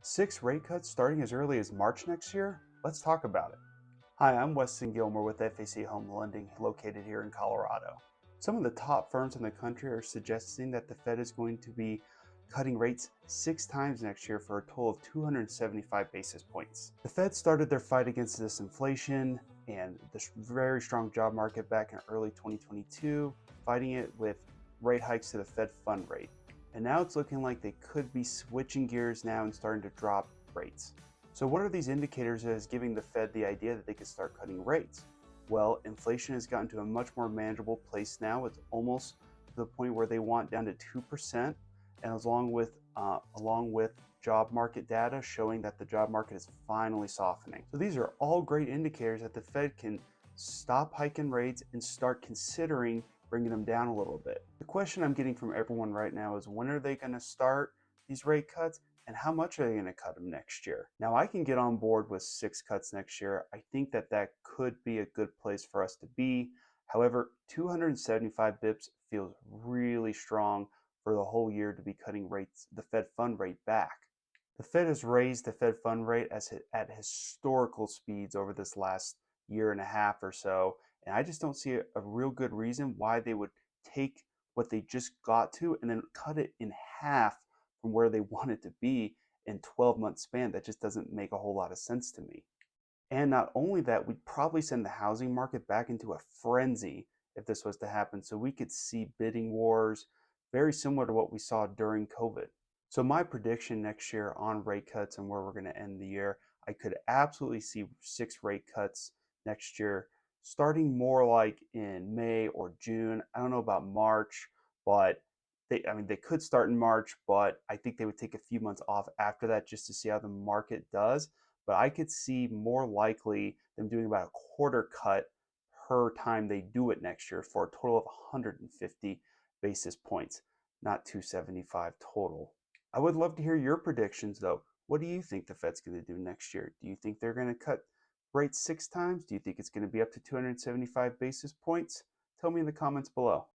Six rate cuts starting as early as March next year? Let's talk about it. Hi, I'm Weston Gilmore with FAC Home Lending, located here in Colorado. Some of the top firms in the country are suggesting that the Fed is going to be cutting rates 6 times next year for a total of 275 basis points. The Fed started their fight against this inflation and this very strong job market back in early 2022, fighting it with rate hikes to the Fed fund rate. And now it's looking like they could be switching gears now and starting to drop rates. So what are these indicators that is giving the Fed the idea that they could start cutting rates? Well, inflation has gotten to a much more manageable place now. It's almost to the point where they want down to 2%, and along with job market data showing that the job market is finally softening. So these are all great indicators that the Fed can stop hiking rates and start considering bringing them down a little bit. The question I'm getting from everyone right now is, when are they going to start these rate cuts and how much are they going to cut them next year? Now, I can get on board with 6 cuts next year. I think that could be a good place for us to be. However, 275 bips feels really strong for the whole year to be cutting rates, the Fed fund rate back. The Fed has raised the Fed fund rate at historical speeds over this last year and a half or so, and I just don't see a real good reason why they would take what they just got to and then cut it in half from where they want it to be in 12-month span. That just doesn't make a whole lot of sense to me. And not only that, we'd probably send the housing market back into a frenzy if this was to happen. So we could see bidding wars very similar to what we saw during COVID. So my prediction next year on rate cuts and where we're going to end the year, I could absolutely see 6 rate cuts next year, starting more like in May or June. I don't know about March, but they could start in March, but I think they would take a few months off after that just to see how the market does. But I could see more likely them doing about a quarter cut per time they do it next year for a total of 150 basis points, not 275 total. I would love to hear your predictions though. What do you think the Fed's going to do next year? Do you think they're going to cut rates 6 times? Do you think it's going to be up to 275 basis points? Tell me in the comments below.